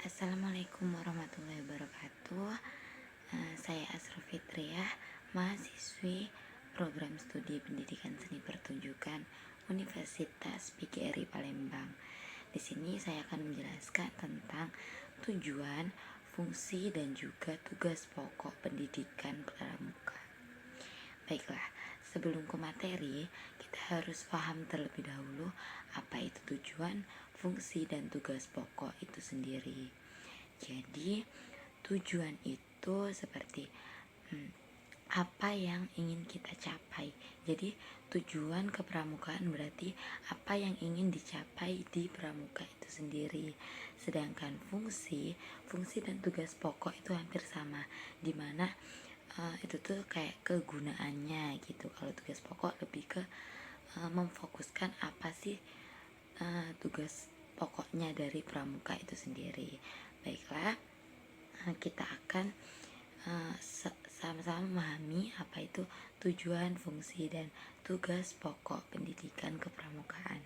Assalamualaikum warahmatullahi wabarakatuh. Saya Asrul Fitriah, mahasiswi program studi pendidikan seni pertunjukan Universitas PGRI Palembang. Di sini saya akan menjelaskan tentang tujuan, fungsi, dan juga tugas pokok pendidikan pramuka. Baiklah, sebelum ke materi, kita harus paham terlebih dahulu apa itu tujuan, fungsi, dan tugas pokok itu sendiri. Jadi, tujuan itu seperti apa yang ingin kita capai. Jadi, tujuan kepramukaan berarti apa yang ingin dicapai di pramuka itu sendiri. Sedangkan fungsi dan tugas pokok itu hampir sama, dimana itu tuh kayak kegunaannya gitu. Kalau tugas pokok lebih ke memfokuskan apa sih tugas pokoknya dari pramuka itu sendiri. Baiklah, kita akan sama-sama memahami apa itu tujuan, fungsi, dan tugas pokok pendidikan kepramukaan.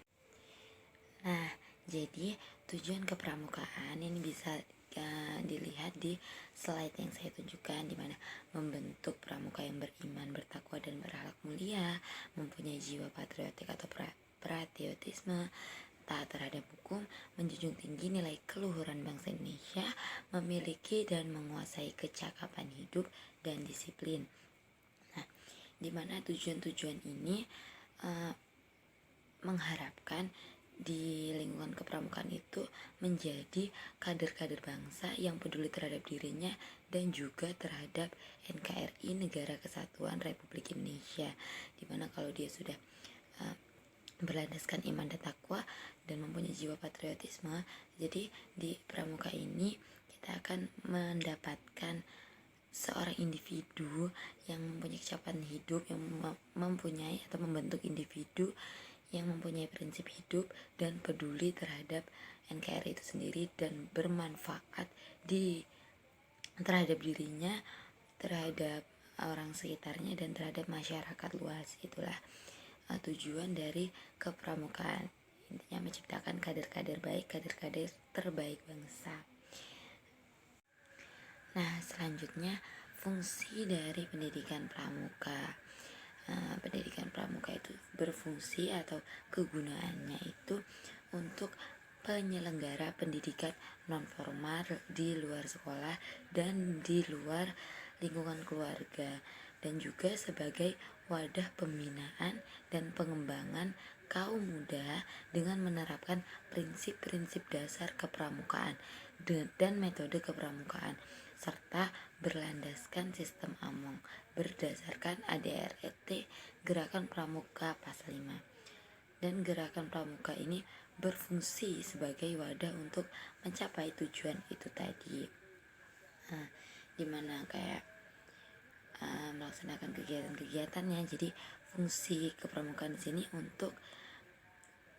Nah, jadi tujuan kepramukaan ini bisa dilihat di slide yang saya tunjukkan, di mana membentuk pramuka yang beriman, bertakwa, dan berakhlak mulia, mempunyai jiwa patriotik atau patriotisme, taat terhadap hukum, menjunjung tinggi nilai keluhuran bangsa Indonesia, memiliki dan menguasai kecakapan hidup dan disiplin. Nah, di mana tujuan-tujuan ini mengharapkan di lingkungan kepramukaan itu menjadi kader-kader bangsa yang peduli terhadap dirinya dan juga terhadap NKRI, Negara Kesatuan Republik Indonesia, dimana kalau dia sudah berlandaskan iman dan takwa dan mempunyai jiwa patriotisme, jadi di pramuka ini kita akan mendapatkan seorang individu yang mempunyai kecakapan hidup, yang mempunyai atau membentuk individu yang mempunyai prinsip hidup dan peduli terhadap NKRI itu sendiri dan bermanfaat terhadap dirinya, terhadap orang sekitarnya, dan terhadap masyarakat luas. Itulah tujuan dari kepramukaan. Intinya menciptakan kader-kader baik, kader-kader terbaik bangsa. Nah, selanjutnya fungsi dari pendidikan pramuka. Pendidikan pramuka itu berfungsi atau kegunaannya itu untuk penyelenggara pendidikan non formal di luar sekolah dan di luar lingkungan keluarga, dan juga sebagai wadah pembinaan dan pengembangan kaum muda dengan menerapkan prinsip-prinsip dasar kepramukaan dan metode kepramukaan, serta berlandaskan sistem AMONG berdasarkan ADRT Gerakan Pramuka Pasal 5. Dan gerakan pramuka ini berfungsi sebagai wadah untuk mencapai tujuan itu tadi. Dimana kayak melaksanakan kegiatan-kegiatannya. Jadi fungsi kepramukaan di sini untuk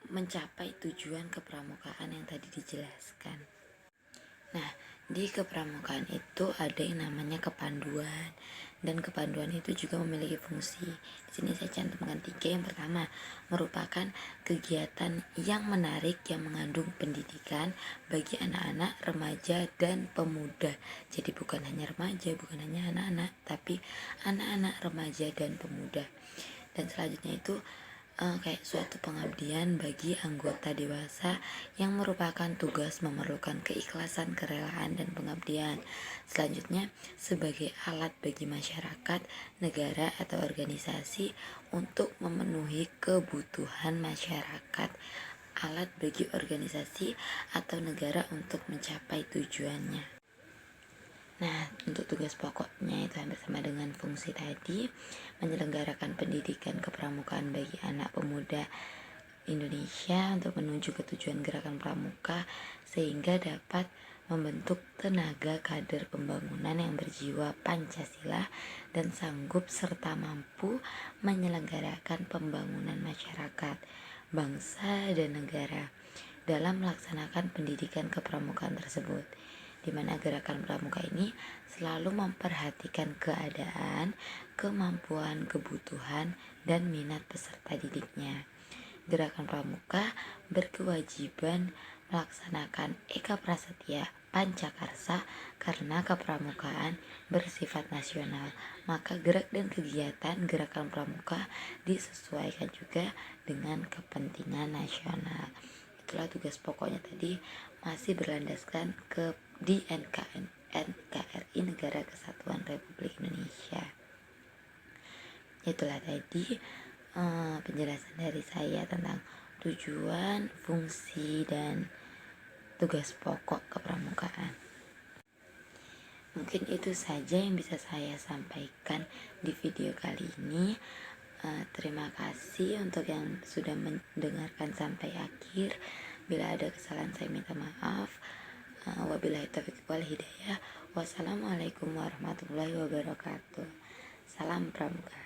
mencapai tujuan kepramukaan yang tadi dijelaskan. Nah, di kepramukaan itu ada yang namanya kepanduan, dan kepanduan itu juga memiliki fungsi. Di sini saya cantumkan 3. Yang pertama, merupakan kegiatan yang menarik yang mengandung pendidikan bagi anak-anak, remaja, dan pemuda. Jadi bukan hanya remaja, bukan hanya anak-anak, tapi anak-anak, remaja, dan pemuda. Dan selanjutnya itu kayak suatu pengabdian bagi anggota dewasa yang merupakan tugas memerlukan keikhlasan, kerelaan, dan pengabdian. Selanjutnya, sebagai alat bagi masyarakat, negara, atau organisasi untuk memenuhi kebutuhan masyarakat. Alat bagi organisasi atau negara untuk mencapai tujuannya. Nah, untuk tugas pokoknya itu hampir sama dengan fungsi tadi, menyelenggarakan pendidikan kepramukaan bagi anak pemuda Indonesia untuk menuju ke tujuan gerakan pramuka, sehingga dapat membentuk tenaga kader pembangunan yang berjiwa Pancasila dan sanggup serta mampu menyelenggarakan pembangunan masyarakat, bangsa, dan negara dalam melaksanakan pendidikan kepramukaan tersebut, di mana gerakan pramuka ini selalu memperhatikan keadaan, kemampuan, kebutuhan, dan minat peserta didiknya. Gerakan pramuka berkewajiban melaksanakan Eka Prasetya Pancakarsa karena kepramukaan bersifat nasional. Maka gerak dan kegiatan gerakan pramuka disesuaikan juga dengan kepentingan nasional. Itulah tugas pokoknya tadi, masih berlandaskan di NKRI Negara Kesatuan Republik Indonesia. Itulah tadi penjelasan dari saya tentang tujuan, fungsi, dan tugas pokok kepramukaan. Mungkin itu saja yang bisa saya sampaikan di video kali ini. Terima kasih untuk yang sudah mendengarkan sampai akhir. Bila ada kesalahan saya minta maaf. Wabillahi taufiq wal hidayah. Wassalamualaikum warahmatullahi wabarakatuh. Salam pramuka.